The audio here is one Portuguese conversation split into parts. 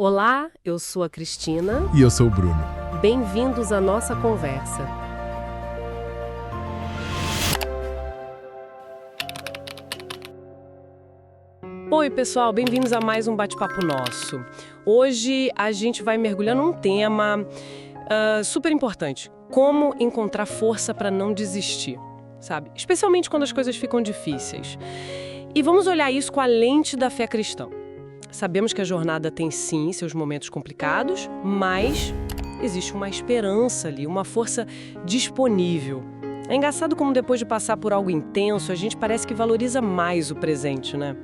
Olá, eu sou a Cristina. E eu sou o Bruno. Bem-vindos à nossa conversa. Oi, pessoal, bem-vindos a mais um bate-papo nosso. Hoje a gente vai mergulhar num tema super importante: como encontrar força para não desistir, sabe? Especialmente quando as coisas ficam difíceis. E vamos olhar isso com a lente da fé cristã. Sabemos que a jornada tem sim seus momentos complicados, mas existe uma esperança ali, uma força disponível. É engraçado como depois de passar por algo intenso, a gente parece que valoriza mais o presente, né?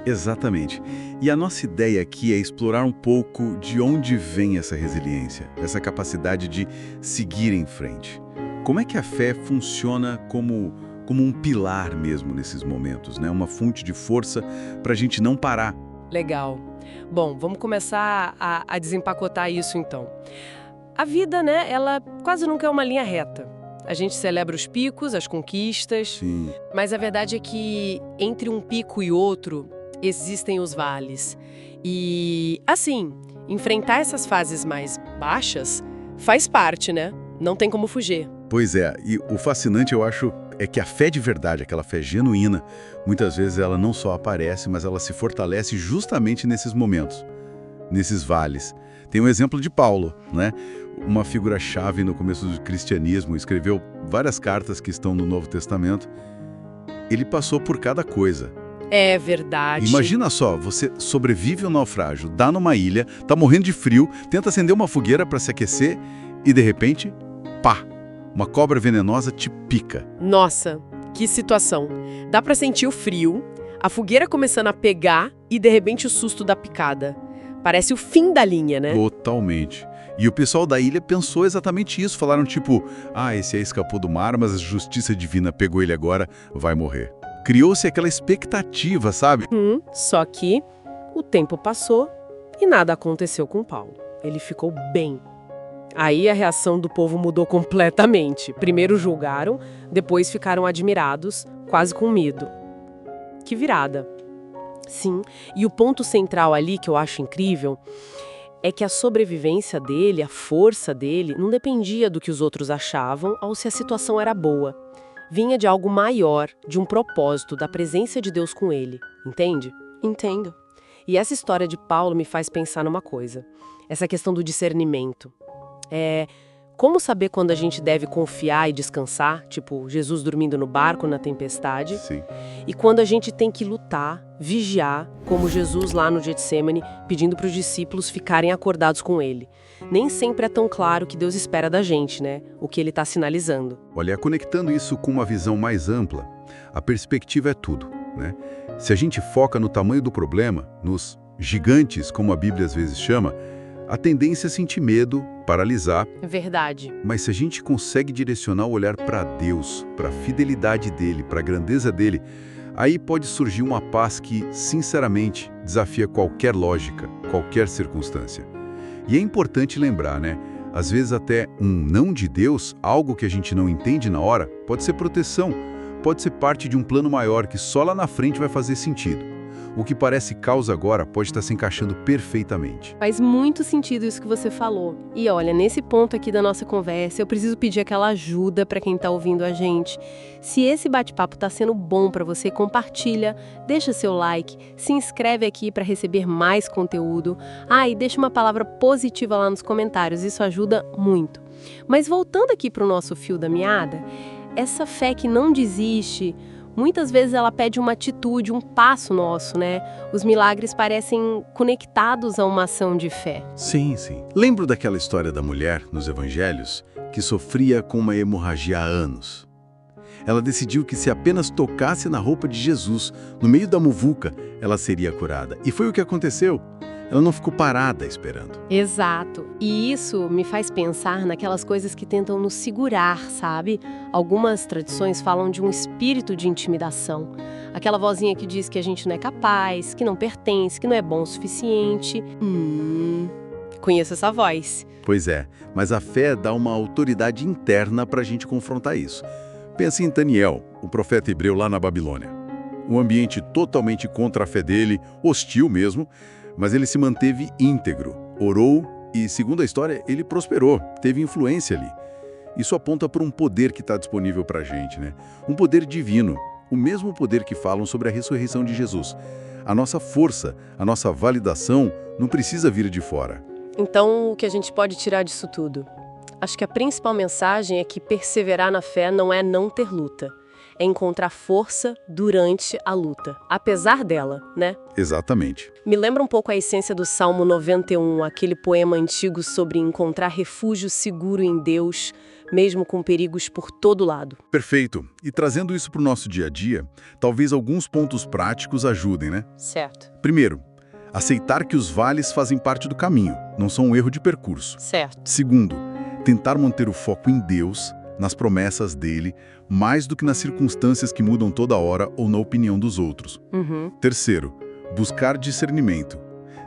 Exatamente. E a nossa ideia aqui é explorar um pouco de onde vem essa resiliência, essa capacidade de seguir em frente. Como é que a fé funciona como um pilar mesmo nesses momentos, né? Uma fonte de força para a gente não parar. Legal. Bom, vamos começar a desempacotar isso então. A vida, né, ela quase nunca é uma linha reta. A gente celebra os picos, as conquistas, Sim. mas a verdade é que entre um pico e outro existem os vales. E, assim, enfrentar essas fases mais baixas faz parte, né? Não tem como fugir. Pois é, e o fascinante, eu acho, é que a fé de verdade, aquela fé genuína, muitas vezes ela não só aparece, mas ela se fortalece justamente nesses momentos, nesses vales. Tem um exemplo de Paulo, né? Uma figura-chave no começo do cristianismo, escreveu várias cartas que estão no Novo Testamento. Ele passou por cada coisa. É verdade. Imagina só, você sobrevive ao naufrágio, dá numa ilha, tá morrendo de frio, tenta acender uma fogueira para se aquecer e, de repente, pá! Uma cobra venenosa te pica. Nossa, que situação. Dá pra sentir o frio, a fogueira começando a pegar e, de repente, o susto da picada. Parece o fim da linha, né? Totalmente. E o pessoal da ilha pensou exatamente isso. Falaram tipo, esse aí escapou do mar, mas a justiça divina pegou ele agora, vai morrer. Criou-se aquela expectativa, sabe? Só que o tempo passou e nada aconteceu com Paulo. Ele ficou bem. Aí a reação do povo mudou completamente. Primeiro julgaram, depois ficaram admirados, quase com medo. Que virada. Sim, e o ponto central ali que eu acho incrível é que a sobrevivência dele, a força dele, não dependia do que os outros achavam ou se a situação era boa. Vinha de algo maior, de um propósito, da presença de Deus com ele. Entende? Entendo. E essa história de Paulo me faz pensar numa coisa. Essa questão do discernimento. Como saber quando a gente deve confiar e descansar, tipo Jesus dormindo no barco na tempestade, Sim. e quando a gente tem que lutar, vigiar, como Jesus lá no Getsêmani, pedindo para os discípulos ficarem acordados com ele. Nem sempre é tão claro o que Deus espera da gente, né? O que ele está sinalizando. Olha, conectando isso com uma visão mais ampla, a perspectiva é tudo, né? Se a gente foca no tamanho do problema, nos gigantes, como a Bíblia às vezes chama, a tendência é sentir medo, paralisar. Verdade. Mas se a gente consegue direcionar o olhar para Deus, para a fidelidade dele, para a grandeza dele, aí pode surgir uma paz que, sinceramente, desafia qualquer lógica, qualquer circunstância. E é importante lembrar, né? Às vezes até um não de Deus, algo que a gente não entende na hora, pode ser proteção, pode ser parte de um plano maior que só lá na frente vai fazer sentido. O que parece caos agora pode estar se encaixando perfeitamente. Faz muito sentido isso que você falou. E olha, nesse ponto aqui da nossa conversa, eu preciso pedir aquela ajuda para quem está ouvindo a gente. Se esse bate-papo está sendo bom para você, compartilha, deixa seu like, se inscreve aqui para receber mais conteúdo. E deixa uma palavra positiva lá nos comentários, isso ajuda muito. Mas voltando aqui para o nosso fio da meada, essa fé que não desiste, muitas vezes ela pede uma atitude, um passo nosso, né? Os milagres parecem conectados a uma ação de fé. Sim, sim. Lembro daquela história da mulher, nos evangelhos, que sofria com uma hemorragia há anos. Ela decidiu que se apenas tocasse na roupa de Jesus, no meio da muvuca, ela seria curada. E foi o que aconteceu. Ela não ficou parada esperando. Exato. E isso me faz pensar naquelas coisas que tentam nos segurar, sabe? Algumas tradições falam de um espírito de intimidação. Aquela vozinha que diz que a gente não é capaz, que não pertence, que não é bom o suficiente. Conheço essa voz. Pois é, mas a fé dá uma autoridade interna para a gente confrontar isso. Pense em Daniel, o profeta hebreu lá na Babilônia. Um ambiente totalmente contra a fé dele, hostil mesmo, Mas ele se manteve íntegro, orou e, segundo a história, ele prosperou, teve influência ali. Isso aponta para um poder que está disponível para a gente, né? Um poder divino, o mesmo poder que falam sobre a ressurreição de Jesus. A nossa força, a nossa validação não precisa vir de fora. Então, o que a gente pode tirar disso tudo? Acho que a principal mensagem é que perseverar na fé não é não ter luta. É encontrar força durante a luta, apesar dela, né? Exatamente. Me lembra um pouco a essência do Salmo 91, aquele poema antigo sobre encontrar refúgio seguro em Deus, mesmo com perigos por todo lado. Perfeito. E trazendo isso para o nosso dia a dia, talvez alguns pontos práticos ajudem, né? Certo. Primeiro, aceitar que os vales fazem parte do caminho, não são um erro de percurso. Certo. Segundo, tentar manter o foco em Deus, nas promessas dele, mais do que nas circunstâncias que mudam toda hora ou na opinião dos outros. Terceiro, buscar discernimento.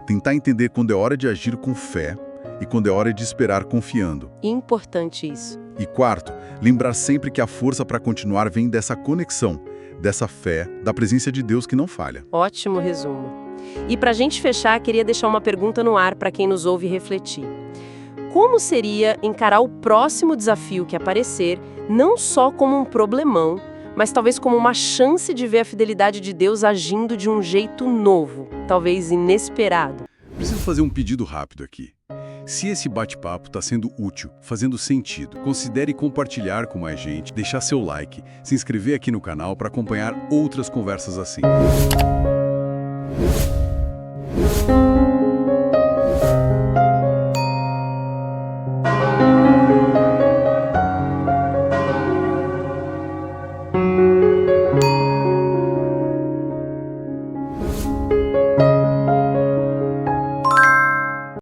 Tentar entender quando é hora de agir com fé e quando é hora de esperar confiando. Importante isso. E quarto, lembrar sempre que a força para continuar vem dessa conexão, dessa fé, da presença de Deus que não falha. Ótimo resumo. E para a gente fechar, queria deixar uma pergunta no ar para quem nos ouve refletir. Como seria encarar o próximo desafio que aparecer, não só como um problemão, mas talvez como uma chance de ver a fidelidade de Deus agindo de um jeito novo, talvez inesperado? Preciso fazer um pedido rápido aqui. Se esse bate-papo está sendo útil, fazendo sentido, considere compartilhar com mais gente, deixar seu like, se inscrever aqui no canal para acompanhar outras conversas assim.